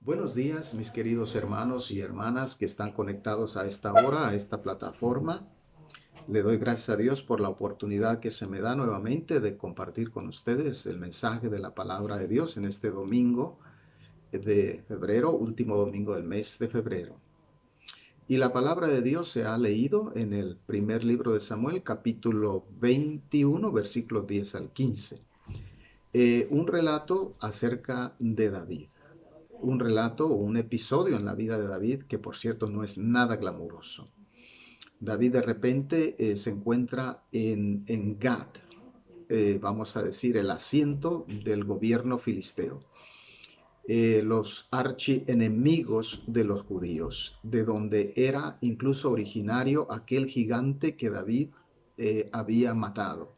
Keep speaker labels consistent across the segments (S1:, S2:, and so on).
S1: Buenos días, mis queridos hermanos y hermanas que están conectados a esta hora, a esta plataforma. Le doy gracias a Dios por la oportunidad que se me da nuevamente de compartir con ustedes el mensaje de la palabra de Dios en este domingo de febrero, último domingo del mes de febrero. Y la palabra de Dios se ha leído en el primer libro de Samuel, capítulo 21, versículos 10 al 15. Un relato acerca de David. Un relato o un episodio en la vida de David que, por cierto, no es nada glamuroso. David de repente se encuentra en Gad, vamos a decir, el asiento del gobierno filisteo, los archienemigos de los judíos, de donde era incluso originario aquel gigante que David había matado.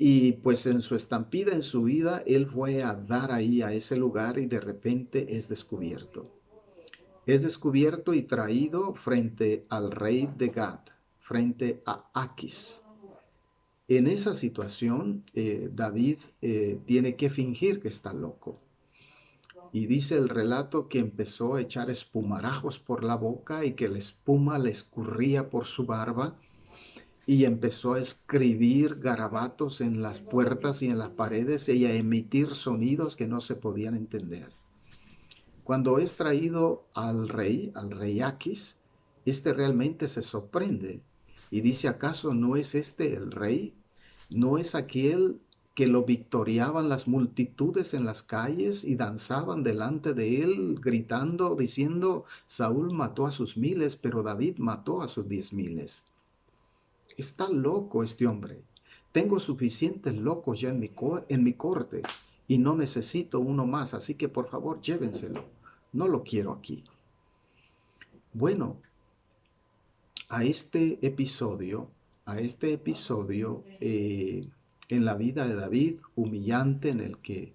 S1: Y pues en su estampida, en su vida, él fue a dar ahí a ese lugar y de repente es descubierto. Es descubierto y traído frente al rey de Gad, frente a Aquis. En esa situación, David tiene que fingir que está loco. Y dice el relato que empezó a echar espumarajos por la boca y que la espuma le escurría por su barba y empezó a escribir garabatos en las puertas y en las paredes y a emitir sonidos que no se podían entender. Cuando es traído al rey Aquis, este realmente se sorprende y dice, ¿acaso no es este el rey? ¿No es aquel que lo victoriaban las multitudes en las calles y danzaban delante de él, gritando, diciendo, Saúl mató a sus miles, pero David mató a sus 10,000? Está loco este hombre. Tengo suficientes locos ya en mi corte y no necesito uno más, así que por favor llévenselo. No lo quiero aquí. Bueno, a este episodio en la vida de David, humillante, en el que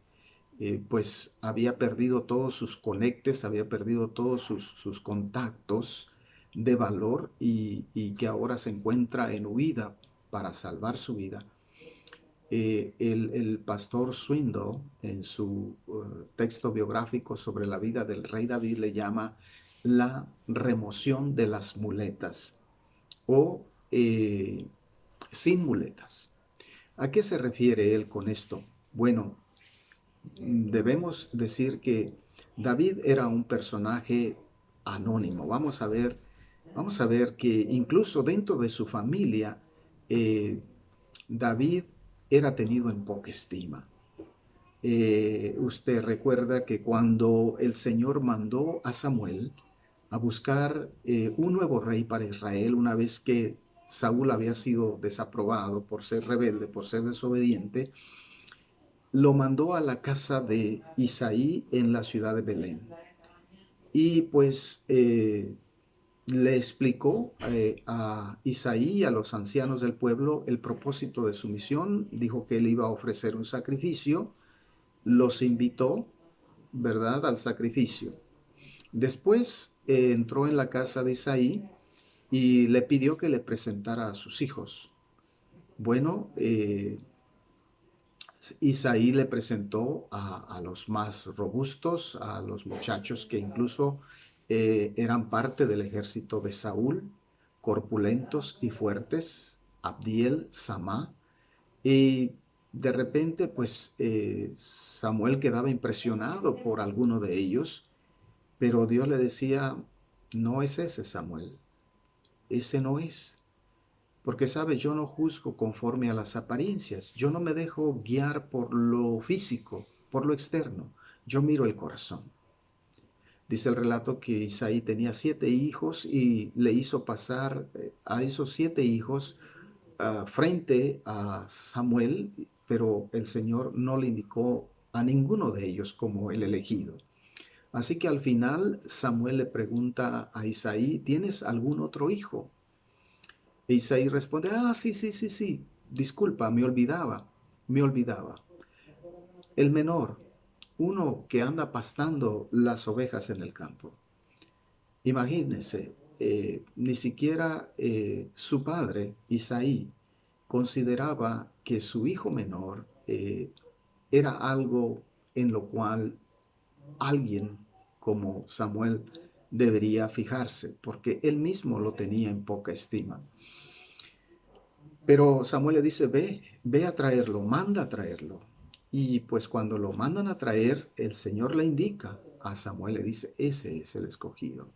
S1: pues había perdido todos sus conectes, había perdido todos sus contactos de valor y que ahora se encuentra en huida para salvar su vida. El pastor Swindoll, en su texto biográfico sobre la vida del rey David, le llama la remoción de las muletas o sin muletas. ¿A qué se refiere él con esto? Bueno, debemos decir que David era un personaje anónimo. Vamos a ver que incluso dentro de su familia, David era tenido en poca estima. Usted recuerda que cuando el Señor mandó a Samuel a buscar un nuevo rey para Israel, una vez que Saúl había sido desaprobado por ser rebelde, por ser desobediente, lo mandó a la casa de Isaí en la ciudad de Belén. Y pues le explicó a Isaí y a los ancianos del pueblo el propósito de su misión. Dijo que él iba a ofrecer un sacrificio, los invitó, ¿verdad?, al sacrificio. Después entró en la casa de Isaí y le pidió que le presentara a sus hijos. Bueno, Isaí le presentó a los más robustos, a los muchachos que incluso eran parte del ejército de Saúl, corpulentos y fuertes, Abdiel, Samá, y de repente pues Samuel quedaba impresionado por alguno de ellos, pero Dios le decía, no es ese Samuel, ese no es. Porque, sabes, yo no juzgo conforme a las apariencias. Yo no me dejo guiar por lo físico, por lo externo. Yo miro el corazón. Dice el relato que Isaí tenía 7 hijos y le hizo pasar a esos 7 hijos frente a Samuel, pero el Señor no le indicó a ninguno de ellos como el elegido. Así que al final Samuel le pregunta a Isaí, ¿tienes algún otro hijo? E Isaí responde, sí, sí, sí, sí, disculpa, me olvidaba. El menor, uno que anda pastando las ovejas en el campo. Imagínense, ni siquiera su padre, Isaí, consideraba que su hijo menor era algo en lo cual alguien como Samuel debería fijarse, porque él mismo lo tenía en poca estima. Pero Samuel le dice, ve a traerlo, manda a traerlo. Y pues cuando lo mandan a traer, el Señor le indica a Samuel, le dice, ese es el escogido.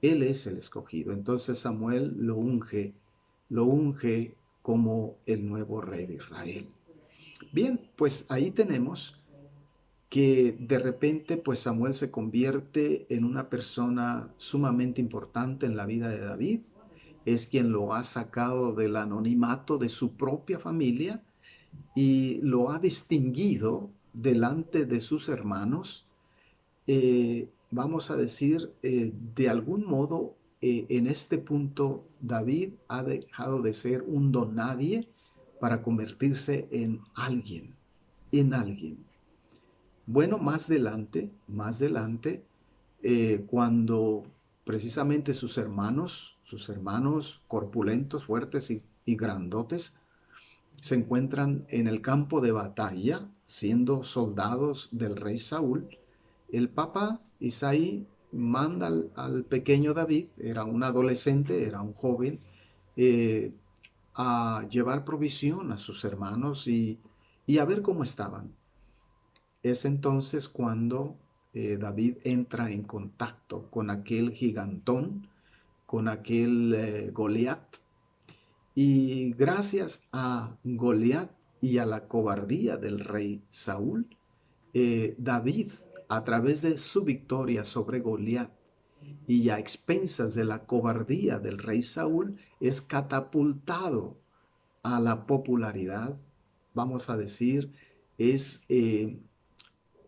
S1: Él es el escogido. Entonces Samuel lo unge como el nuevo rey de Israel. Bien, pues ahí tenemos que de repente pues Samuel se convierte en una persona sumamente importante en la vida de David. Es quien lo ha sacado del anonimato de su propia familia y lo ha distinguido delante de sus hermanos. Vamos a decir, de algún modo, en este punto, David ha dejado de ser un don nadie para convertirse en alguien, en alguien. Bueno, más adelante, cuando precisamente sus hermanos corpulentos, fuertes y grandotes, se encuentran en el campo de batalla, siendo soldados del rey Saúl, el papa Isaí manda al pequeño David, era un adolescente, era un joven, eh, a llevar provisión a sus hermanos y a ver cómo estaban. Es entonces cuando David entra en contacto con aquel gigantón, con aquel Goliat, y gracias a Goliat y a la cobardía del rey Saúl, David, a través de su victoria sobre Goliat y a expensas de la cobardía del rey Saúl, es catapultado a la popularidad, vamos a decir, es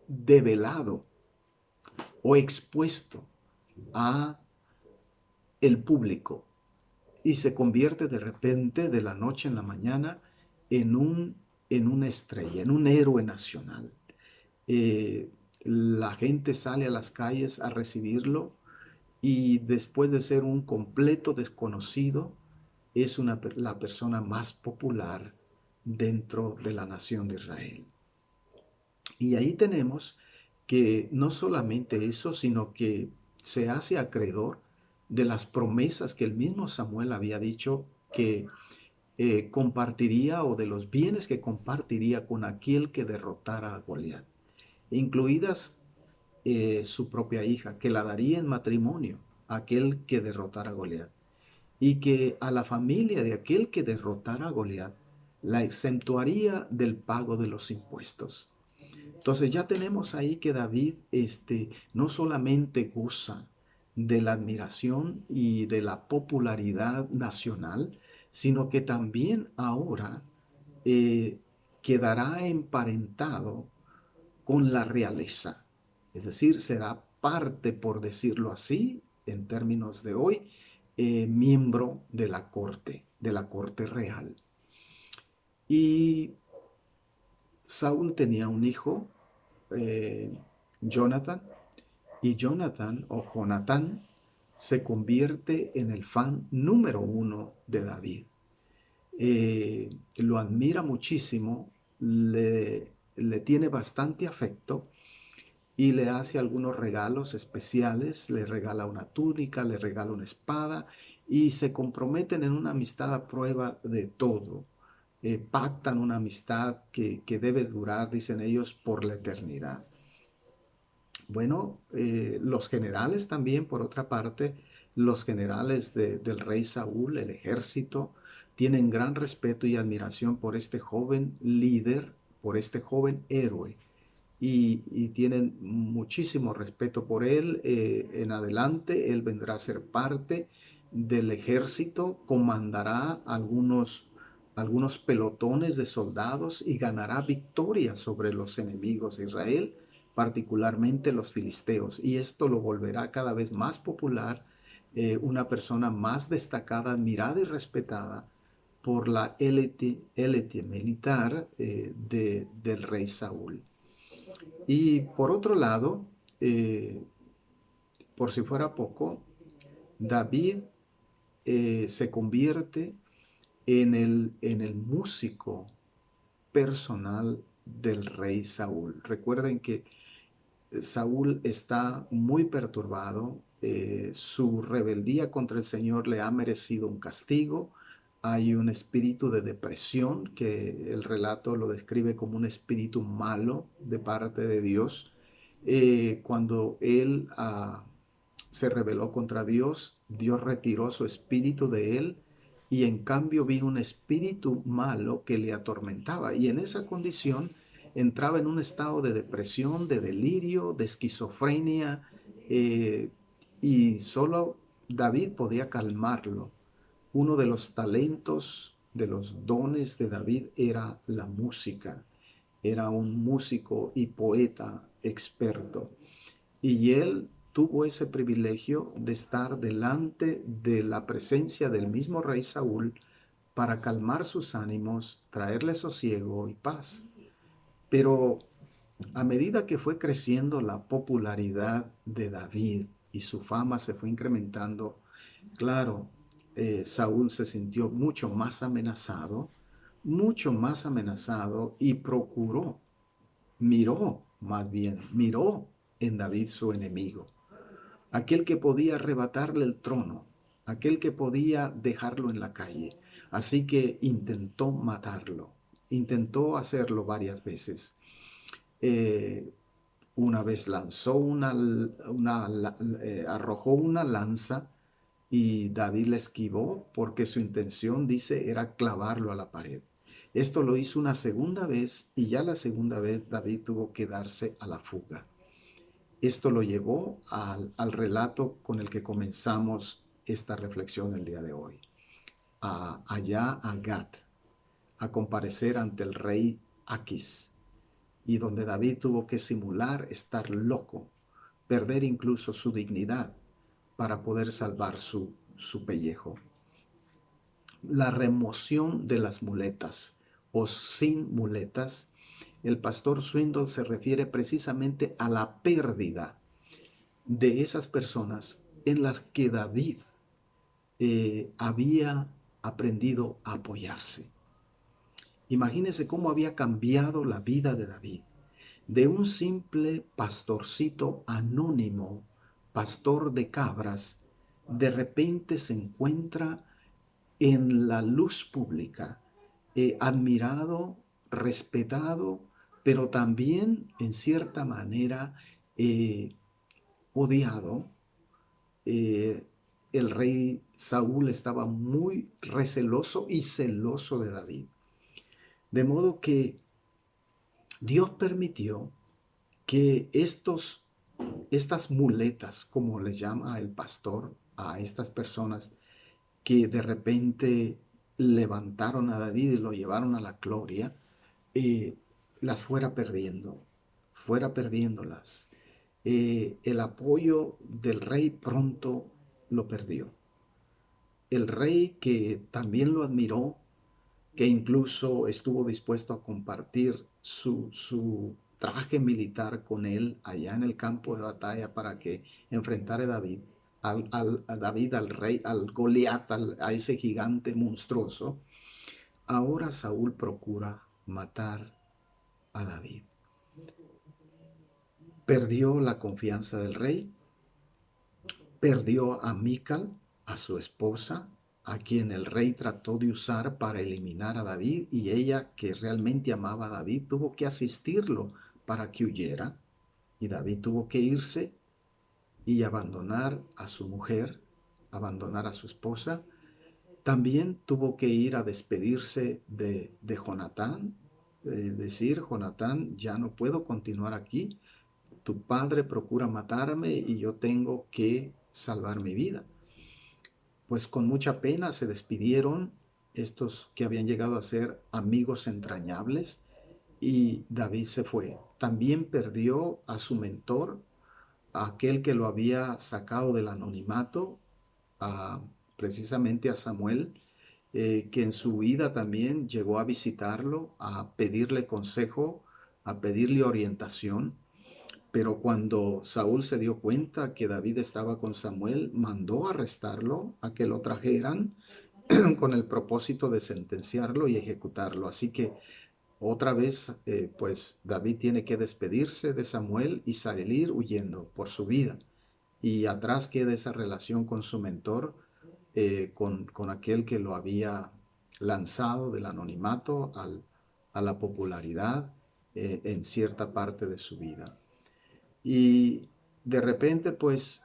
S1: develado o expuesto a el público y se convierte de repente de la noche en la mañana en una estrella, en un héroe nacional. La gente sale a las calles a recibirlo y después de ser un completo desconocido, es la persona más popular dentro de la nación de Israel. Y ahí tenemos que no solamente eso, sino que se hace acreedor de las promesas que el mismo Samuel había dicho que compartiría, o de los bienes que compartiría con aquel que derrotara a Goliat, incluidas su propia hija, que la daría en matrimonio a aquel que derrotara a Goliat, y que a la familia de aquel que derrotara a Goliat la exentuaría del pago de los impuestos. Entonces ya tenemos ahí que David no solamente goza de la admiración y de la popularidad nacional, sino que también ahora eh, quedará emparentado con la realeza. Es decir, será parte, por decirlo así, en términos de hoy, miembro de la corte real. Y Saúl tenía un hijo, eh, Jonathan, y Jonathan o Jonatán se convierte en el fan número uno de David. Lo admira muchísimo, le tiene bastante afecto y le hace algunos regalos especiales, le regala una túnica, le regala una espada y se comprometen en una amistad a prueba de todo. Pactan una amistad que debe durar, dicen ellos, por la eternidad. Bueno, los generales también, por otra parte, los generales del rey Saúl, el ejército, tienen gran respeto y admiración por este joven líder, por este joven héroe, y tienen muchísimo respeto por él. En adelante, él vendrá a ser parte del ejército, comandará algunos pelotones de soldados y ganará victoria sobre los enemigos de Israel, particularmente los filisteos. Y esto lo volverá cada vez más popular, una persona más destacada, admirada y respetada por la élite militar del rey Saúl. Y por otro lado, por si fuera poco, David se convierte en el músico personal del rey Saúl. Recuerden que Saúl está muy perturbado. Su rebeldía contra el Señor le ha merecido un castigo. Hay un espíritu de depresión que el relato lo describe como un espíritu malo de parte de Dios. Cuando él se rebeló contra Dios, Dios retiró su espíritu de él y en cambio vino un espíritu malo que le atormentaba. Y en esa condición entraba en un estado de depresión, de delirio, de esquizofrenia, eh, y solo David podía calmarlo. Uno de los talentos, de los dones de David era la música. Era un músico y poeta experto. Y él tuvo ese privilegio de estar delante de la presencia del mismo rey Saúl para calmar sus ánimos, traerle sosiego y paz. Pero a medida que fue creciendo la popularidad de David y su fama se fue incrementando, claro, Saúl se sintió mucho más amenazado y miró en David su enemigo, aquel que podía arrebatarle el trono, aquel que podía dejarlo en la calle. Así que intentó matarlo, intentó hacerlo varias veces. Eh, una vez arrojó una lanza y David la esquivó porque su intención, dice, era clavarlo a la pared. Esto lo hizo una segunda vez y ya la segunda vez David tuvo que darse a la fuga. Esto lo llevó al relato con el que comenzamos esta reflexión el día de hoy. Allá a Gat, a comparecer ante el rey Aquis, y donde David tuvo que simular estar loco, perder incluso su dignidad para poder salvar su pellejo. La remoción de las muletas o sin muletas, el pastor Swindoll se refiere precisamente a la pérdida de esas personas en las que David había aprendido a apoyarse. Imagínense cómo había cambiado la vida de David. De un simple pastorcito anónimo, pastor de cabras, de repente se encuentra en la luz pública, admirado, respetado, pero también en cierta manera odiado. El rey Saúl estaba muy receloso y celoso de David. De modo que Dios permitió que estas muletas, como le llama el pastor a estas personas que de repente levantaron a David y lo llevaron a la gloria, las fuera perdiéndolas. El apoyo del rey pronto lo perdió. El rey, que también lo admiró, que incluso estuvo dispuesto a compartir su traje militar con él allá en el campo de batalla para que enfrentara a David, al rey, al Goliat, a ese gigante monstruoso. Ahora Saúl procura matar a David. Perdió la confianza del rey, perdió a Mical, a su esposa, a quien el rey trató de usar para eliminar a David, y ella, que realmente amaba a David, tuvo que asistirlo para que huyera, y David tuvo que irse y abandonar a su mujer, abandonar a su esposa. También tuvo que ir a despedirse de Jonatán, decir: Jonatán, ya no puedo continuar aquí, tu padre procura matarme y yo tengo que salvar mi vida. Pues con mucha pena se despidieron estos que habían llegado a ser amigos entrañables, y David se fue. También perdió a su mentor, a aquel que lo había sacado del anonimato, precisamente a Samuel, que en su vida también llegó a visitarlo, a pedirle consejo, a pedirle orientación. Pero cuando Saúl se dio cuenta que David estaba con Samuel, mandó arrestarlo, a que lo trajeran con el propósito de sentenciarlo y ejecutarlo. Así que Otra vez, pues David tiene que despedirse de Samuel y salir huyendo por su vida. Y atrás queda esa relación con su mentor, con aquel que lo había lanzado del anonimato a la popularidad en cierta parte de su vida. Y de repente, pues,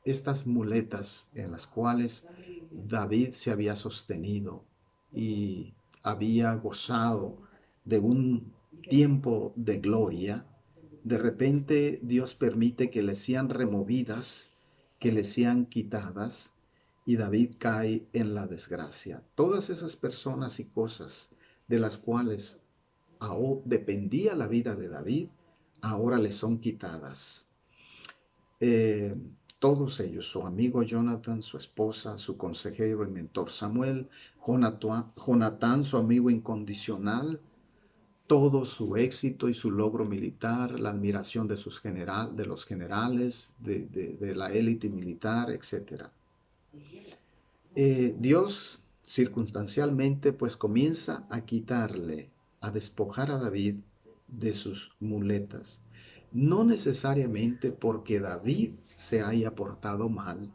S1: estas muletas en las cuales David se había sostenido y había gozado de un tiempo de gloria, de repente Dios permite que le sean removidas, que le sean quitadas, y David cae en la desgracia. Todas esas personas y cosas de las cuales dependía la vida de David, ahora le son quitadas. Eh, Todos ellos, su amigo Jonathan, su esposa, su consejero y mentor Samuel, Jonatán, su amigo incondicional, todo su éxito y su logro militar, la admiración de los generales, de la élite militar, etc. Dios circunstancialmente pues comienza a quitarle, a despojar a David de sus muletas. No necesariamente porque David se haya portado mal,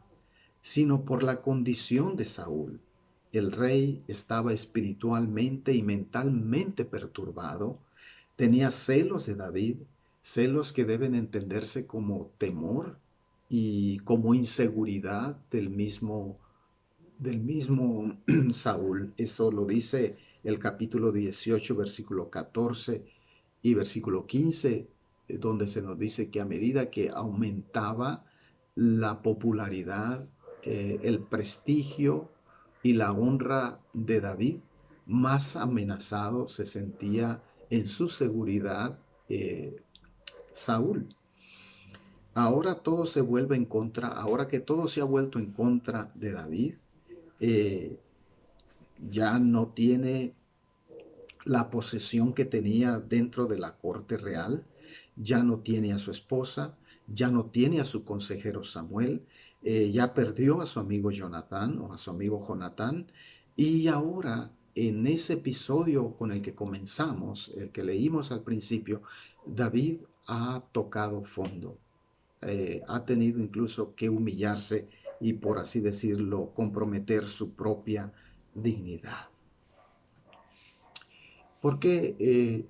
S1: sino por la condición de Saúl. El rey estaba espiritualmente y mentalmente perturbado, tenía celos de David, celos que deben entenderse como temor y como inseguridad del mismo Saúl. Eso lo dice el capítulo 18, versículo 14 y versículo 15, donde se nos dice que a medida que aumentaba la popularidad, el prestigio y la honra de David, más amenazado se sentía en su seguridad Saúl. Ahora todo se vuelve en contra, ahora que todo se ha vuelto en contra de David, eh, ya no tiene la posesión que tenía dentro de la corte real, ya no tiene a su esposa, ya no tiene a su consejero Samuel, ya perdió a su amigo Jonatán o a su amigo Jonatán, y ahora en ese episodio con el que comenzamos, el que leímos al principio, David ha tocado fondo, ha tenido incluso que humillarse y, por así decirlo, comprometer su propia dignidad. ¿Por qué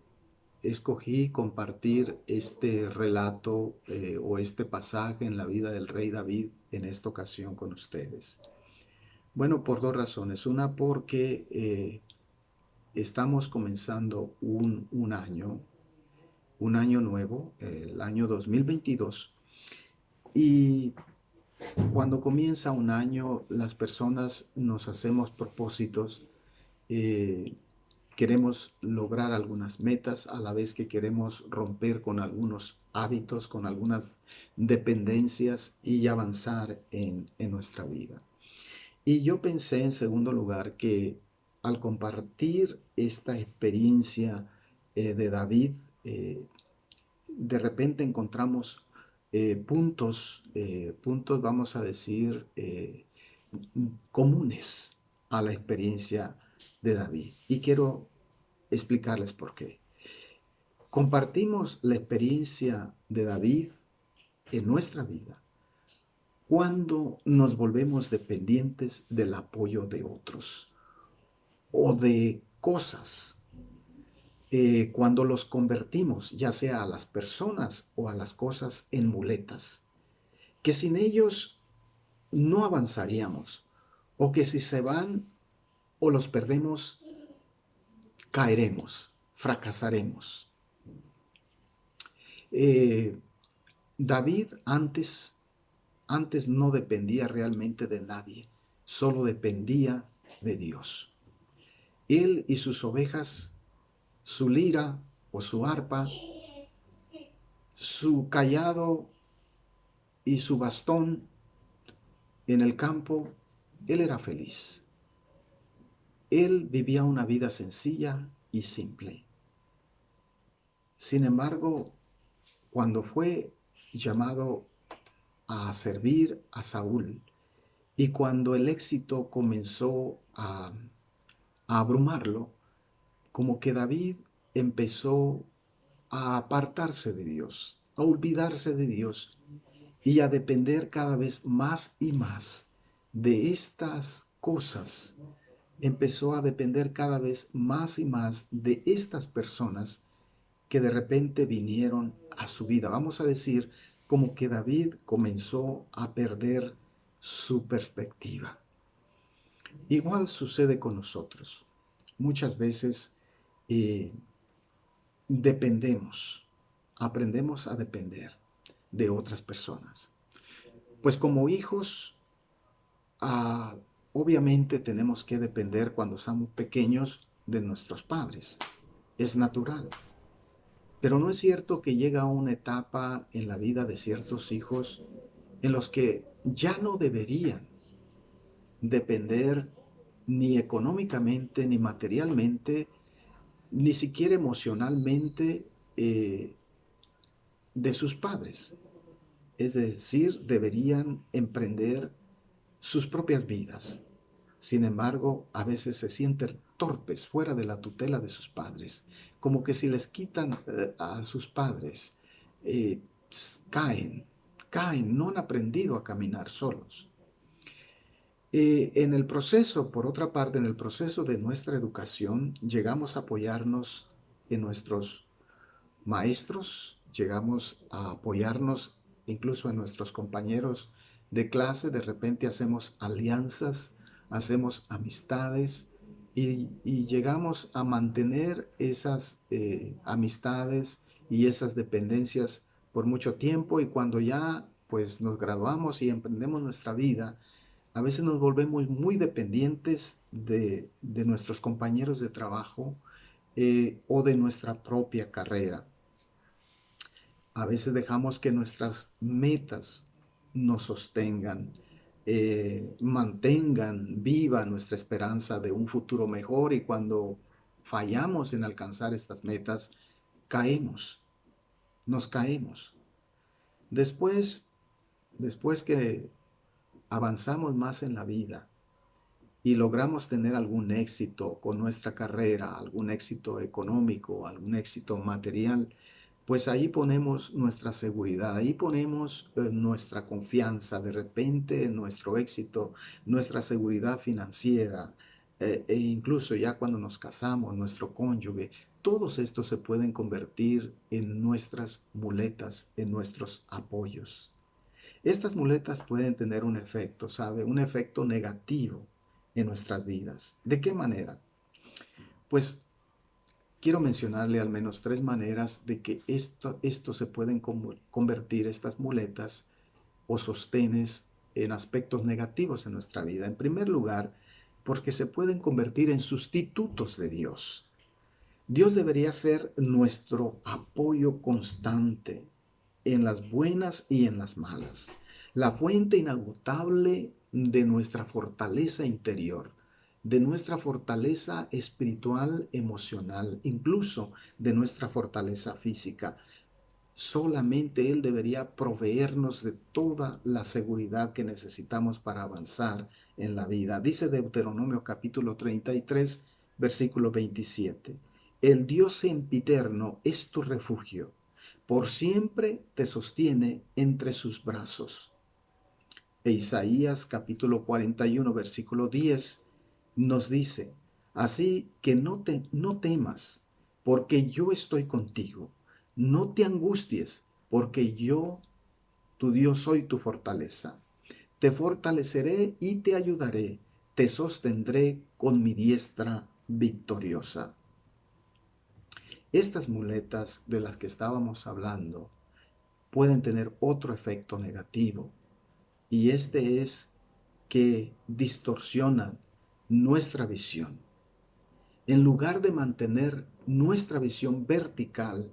S1: escogí compartir este relato o este pasaje en la vida del rey David en esta ocasión con ustedes? Bueno, por dos razones. Una, porque estamos comenzando un año nuevo, el año 2022, y cuando comienza un año, las personas nos hacemos propósitos, eh, queremos lograr algunas metas a la vez que queremos romper con algunos hábitos, con algunas dependencias y avanzar en nuestra vida. Y yo pensé en segundo lugar que al compartir esta experiencia de David, eh, de repente encontramos puntos, vamos a decir, comunes a la experiencia de David. Y quiero explicarles por qué. Compartimos la experiencia de David en nuestra vida cuando nos volvemos dependientes del apoyo de otros o de cosas. Cuando los convertimos, ya sea a las personas o a las cosas, en muletas, que sin ellos no avanzaríamos, o que si se van o los perdemos, caeremos, fracasaremos. David antes no dependía realmente de nadie, solo dependía de Dios. Él y sus ovejas, su lira o su arpa, su cayado y su bastón en el campo, él era feliz. Él vivía una vida sencilla y simple. Sin embargo, cuando fue llamado a servir a Saúl y cuando el éxito comenzó a abrumarlo, como que David empezó a apartarse de Dios, a olvidarse de Dios y a depender cada vez más y más de estas cosas. Empezó a depender cada vez más y más de estas personas que de repente vinieron a su vida. Vamos a decir como que David comenzó a perder su perspectiva. Igual sucede con nosotros. Muchas veces eh, dependemos, aprendemos a depender de otras personas. Pues como hijos, ah, obviamente tenemos que depender cuando somos pequeños de nuestros padres. Es natural. Pero no es cierto que llega una etapa en la vida de ciertos hijos en los que ya no deberían depender ni económicamente, ni materialmente, ni siquiera emocionalmente de sus padres. Es decir, deberían emprender sus propias vidas. Sin embargo, a veces se sienten torpes fuera de la tutela de sus padres, como que si les quitan a sus padres, eh, caen, caen, no han aprendido a caminar solos. En el proceso, por otra parte, en el proceso de nuestra educación, llegamos a apoyarnos en nuestros maestros, llegamos a apoyarnos incluso en nuestros compañeros de clase, de repente hacemos alianzas, hacemos amistades y llegamos a mantener esas amistades y esas dependencias por mucho tiempo y cuando ya pues nos graduamos y emprendemos nuestra vida, a veces nos volvemos muy dependientes de nuestros compañeros de trabajo o de nuestra propia carrera. A veces dejamos que nuestras metas nos sostengan, mantengan viva nuestra esperanza de un futuro mejor y cuando fallamos en alcanzar estas metas, caemos, nos caemos. Después, después que avanzamos más en la vida y logramos tener algún éxito con nuestra carrera, algún éxito económico, algún éxito material, pues ahí ponemos nuestra seguridad, ahí ponemos nuestra confianza, de repente nuestro éxito, nuestra seguridad financiera, e incluso ya cuando nos casamos, nuestro cónyuge, todos estos se pueden convertir en nuestras muletas, en nuestros apoyos. Estas muletas pueden tener un efecto, ¿sabe? Un efecto negativo en nuestras vidas. ¿De qué manera? Pues quiero mencionarle al menos tres maneras de que esto se pueden convertir, estas muletas o sostenes, en aspectos negativos en nuestra vida. En primer lugar, porque se pueden convertir en sustitutos de Dios. Dios debería ser nuestro apoyo constante en las buenas y en las malas, la fuente inagotable de nuestra fortaleza interior, de nuestra fortaleza espiritual, emocional, incluso de nuestra fortaleza física. Solamente Él debería proveernos de toda la seguridad que necesitamos para avanzar en la vida. Dice Deuteronomio capítulo 33, versículo 27. El Dios sempiterno es tu refugio. Por siempre te sostiene entre sus brazos. E Isaías capítulo 41, versículo 10 nos dice, así que no temas, porque yo estoy contigo. No te angusties, porque yo, tu Dios, soy tu fortaleza. Te fortaleceré y te ayudaré. Te sostendré con mi diestra victoriosa. Estas muletas de las que estábamos hablando pueden tener otro efecto negativo, y este es que distorsionan nuestra visión. En lugar de mantener nuestra visión vertical,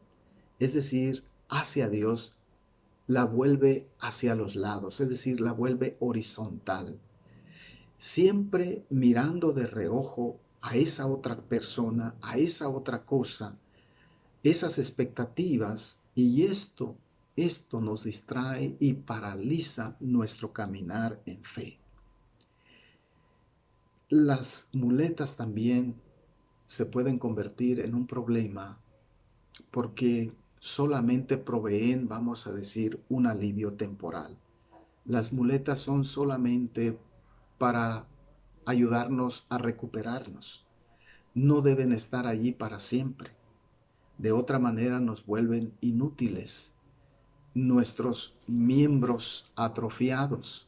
S1: es decir, hacia Dios, la vuelve hacia los lados, es decir, la vuelve horizontal. Siempre mirando de reojo a esa otra persona, a esa otra cosa, esas expectativas, y esto nos distrae y paraliza nuestro caminar en fe. Las muletas también se pueden convertir en un problema porque solamente proveen, vamos a decir, un alivio temporal. Las muletas son solamente para ayudarnos a recuperarnos. No deben estar allí para siempre. De otra manera nos vuelven inútiles. Nuestros miembros atrofiados,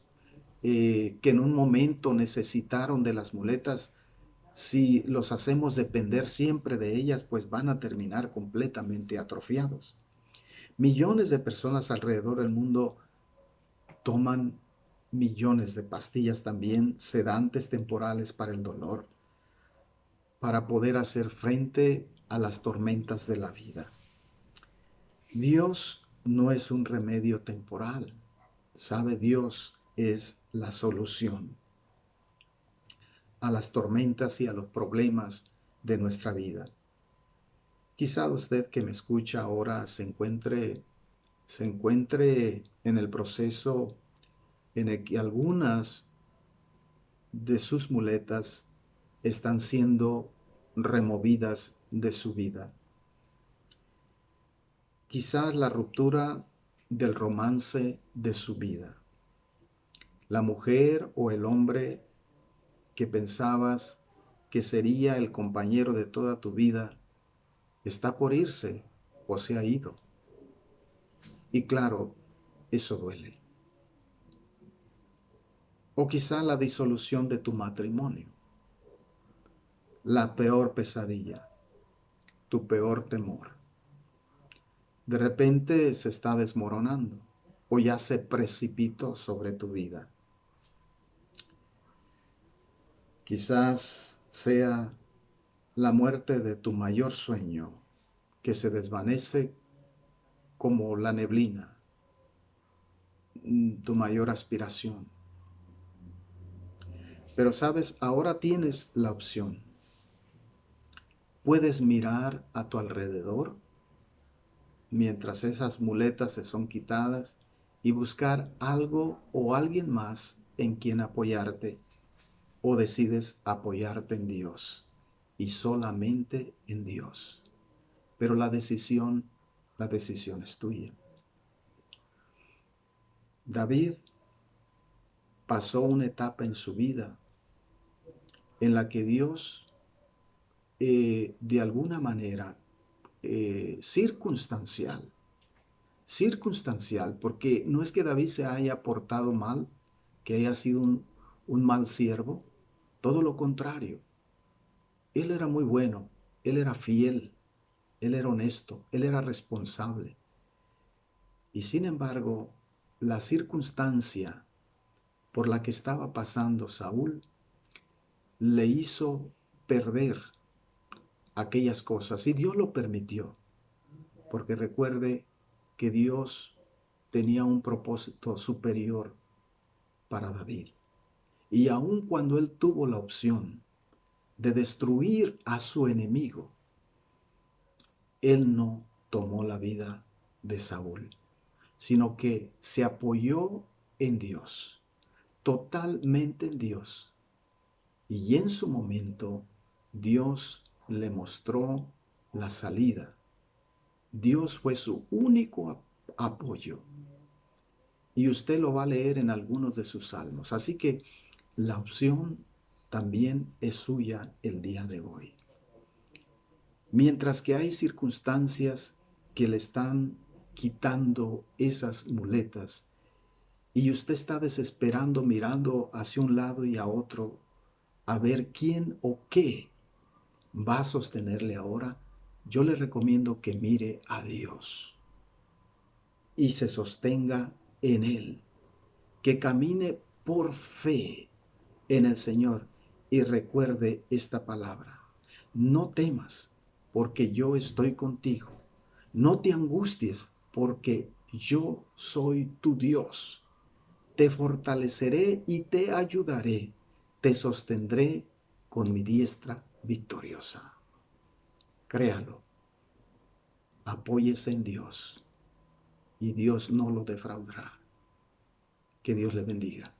S1: que en un momento necesitaron de las muletas, si los hacemos depender siempre de ellas, pues van a terminar completamente atrofiados. Millones de personas alrededor del mundo toman millones de pastillas también, sedantes temporales para el dolor, para poder hacer frente a las tormentas de la vida. Dios no es un remedio temporal. Sabe, Dios es la solución a las tormentas y a los problemas de nuestra vida. Quizá usted que me escucha ahora se encuentre en el proceso en el que algunas de sus muletas están siendo removidas de su vida. Quizás la ruptura del romance de su vida. La mujer o el hombre que pensabas que sería el compañero de toda tu vida está por irse o se ha ido. Y claro, eso duele. O quizá la disolución de tu matrimonio, la peor pesadilla, tu peor temor. De repente se está desmoronando o ya se precipitó sobre tu vida. Quizás sea la muerte de tu mayor sueño que se desvanece como la neblina, tu mayor aspiración. Pero sabes, ahora tienes la opción. Puedes mirar a tu alrededor mientras esas muletas se son quitadas y buscar algo o alguien más en quien apoyarte, o decides apoyarte en Dios y solamente en Dios. Pero la decisión es tuya. David pasó una etapa en su vida en la que Dios, de alguna manera, circunstancial, porque no es que David se haya portado mal, que haya sido un mal siervo, todo lo contrario. Él era muy bueno, él era fiel, él era honesto, él era responsable. Y sin embargo, la circunstancia por la que estaba pasando Saúl le hizo perder aquellas cosas, y Dios lo permitió, porque recuerde que Dios tenía un propósito superior para David. Y aun cuando él tuvo la opción de destruir a su enemigo, él no tomó la vida de Saúl, sino que se apoyó en Dios, totalmente en Dios. Y en su momento, Dios le mostró la salida. Dios fue su único apoyo. Y usted lo va a leer en algunos de sus salmos. Así que la opción también es suya el día de hoy. Mientras que hay circunstancias que le están quitando esas muletas y usted está desesperando, mirando hacia un lado y a otro, a ver quién o qué va a sostenerle ahora, yo le recomiendo que mire a Dios y se sostenga en Él, que camine por fe en el Señor y recuerde esta palabra: no temas, porque yo estoy contigo. No te angusties, porque yo soy tu Dios. Te fortaleceré y te ayudaré. Te sostendré con mi diestra victoriosa. Créalo. Apóyese en Dios y Dios no lo defraudará. Que Dios le bendiga.